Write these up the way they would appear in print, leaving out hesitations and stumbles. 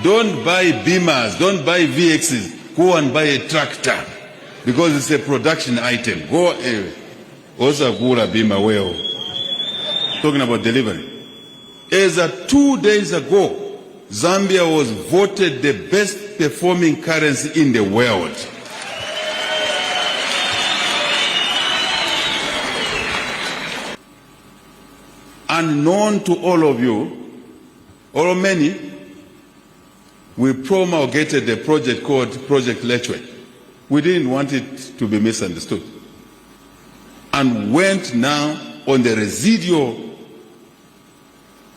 Don't buy Beamers, don't buy VXs. Go and buy a tractor because it's a production item. Go also Gura Beamer well. Talking about delivery. As of 2 days ago, Zambia was voted the best performing currency in the world. Unknown to all of you, or many, we promulgated a project called Project Lechwe. We didn't want it to be misunderstood. And went now on the residual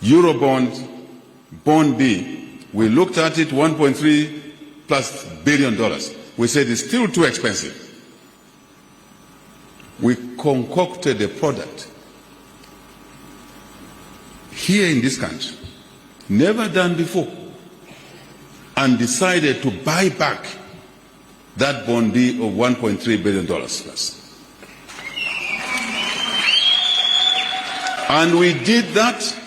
Eurobond, Bond B. We looked at it, $1.3+ billion. We said it's still too expensive. We concocted a product here in this country, never done before, and decided to buy back that bond B of $1.3 billion plus. And we did that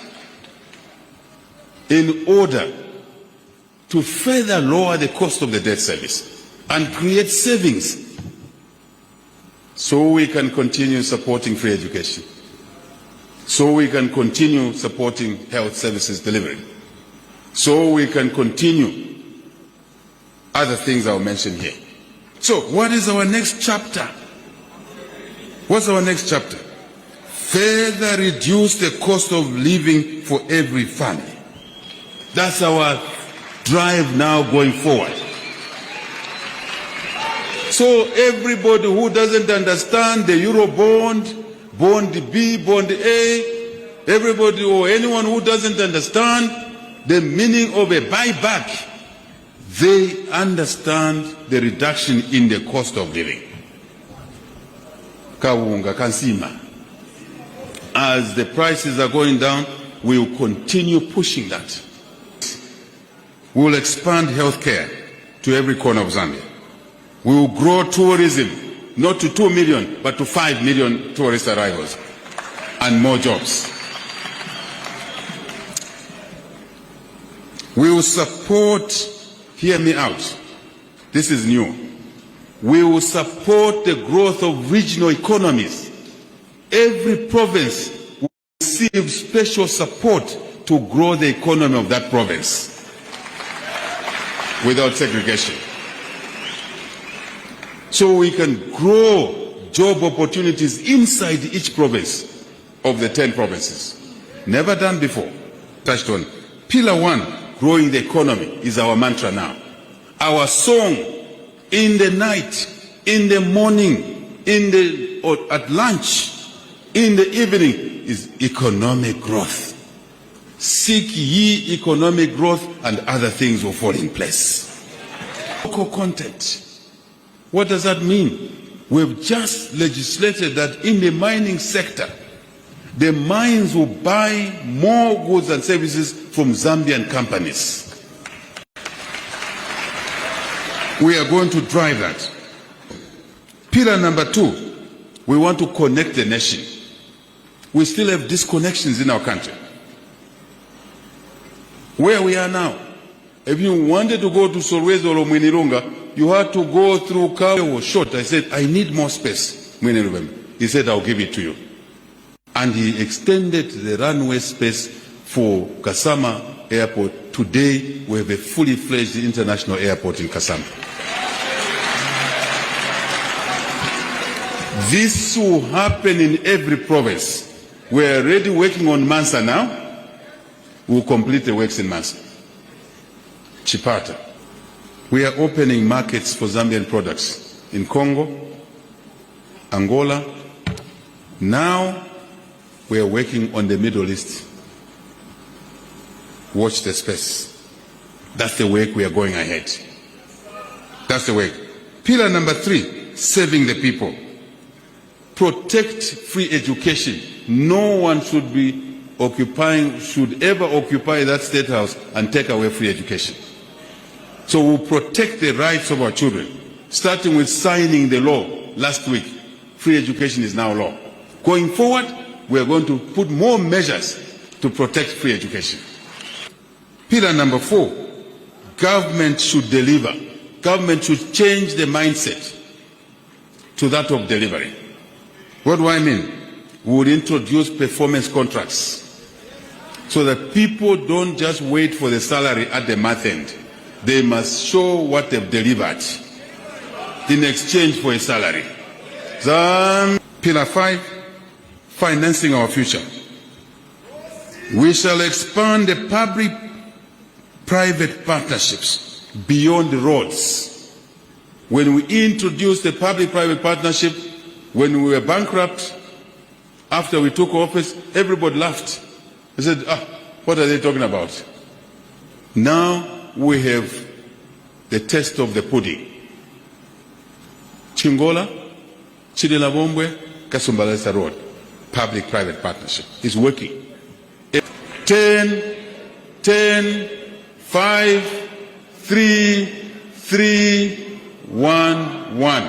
in order to further lower the cost of the debt service and create savings so we can continue supporting free education, so we can continue supporting health services delivery, so we can continue other things I'll mention here. So what is our next chapter? What's our next chapter? Further reduce the cost of living for every family. That's our drive now going forward. So everybody who doesn't understand the Eurobond, Bond B, Bond A, everybody or anyone who doesn't understand the meaning of a buyback, they understand the reduction in the cost of living. Kawunga, kansima. As the prices are going down, we will continue pushing that. We will expand healthcare to every corner of Zambia. We will grow tourism, not to 2 million, but to 5 million tourist arrivals and more jobs. We will support, hear me out, this is new. We will support the growth of regional economies. Every province will receive special support to grow the economy of that province without segregation. So we can grow job opportunities inside each province of the 10 provinces. Never done before. Touched on. Pillar 1, growing the economy, is our mantra now. Our song in the night, in the morning, or at lunch, in the evening is economic growth. Seek ye economic growth and other things will fall in place. Local content. What does that mean? We've just legislated that in the mining sector, the mines will buy more goods and services from Zambian companies. We are going to drive that. Pillar number 2, we want to connect the nation. We still have disconnections in our country. Where we are now, if you wanted to go to Solwezo or Mwinilunga, you had to go through Kawe. It was short. I said, I need more space. He said, I'll give it to you. And he extended the runway space for Kasama Airport. Today, we have a fully fledged international airport in Kasama. This will happen in every province. We are already working on Mansa now. We'll complete the works in Mansa. Chipata. We are opening markets for Zambian products in Congo, Angola. Now we are working on the Middle East. Watch the space. That's the work we are going ahead. That's the work. Pillar number 3, serving the people. Protect free education. No one should ever occupy that state house and take away free education. So we'll protect the rights of our children, starting with signing the law last week. Free education is now law. Going forward, we are going to put more measures to protect free education. Pillar number 4, government should deliver. Government should change the mindset to that of delivery. What do I mean? We would introduce performance contracts so that people don't just wait for the salary at the month end. They must show what they've delivered in exchange for a salary. Pillar 5, financing our future. We shall expand the public-private partnerships beyond the roads. When we introduced the public-private partnership, when we were bankrupt, after we took office, everybody laughed. They said, what are they talking about? Now we have the test of the pudding. Chingola, Chidelabombwe, Kasumbalesa Road, public-private partnership is working. 10, 5, 3, 1, 1.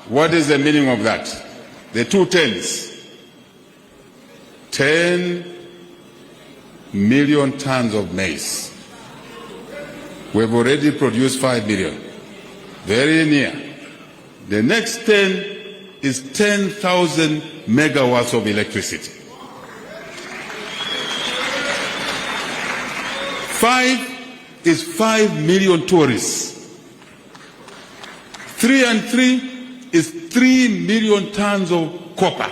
What is the meaning of that? The two tens. 10 million tons of maize. We've already produced 5 million. Very near. The next 10 is 10,000 megawatts of electricity. 5 is 5 million tourists. 3 and 3 is 3 million tons of copper.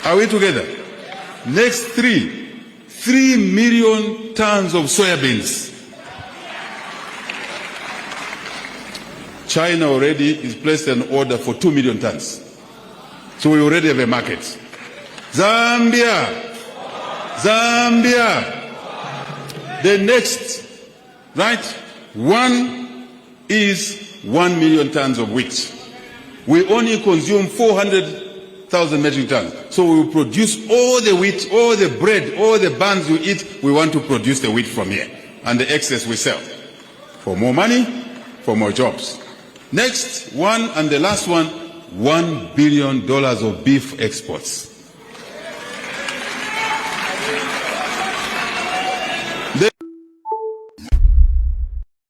Are we together? Next 3 million tons of soybeans. China already is placed an order for 2 million tons. So we already have a market. Zambia. The next, right? 1 is 1 million tons of wheat. We only consume 400,000 metric tons. So we will produce all the wheat, all the bread, all the buns you eat. We want to produce the wheat from here. And the excess we sell. For more money, for more jobs. Next one and the last one, $1 billion of beef exports.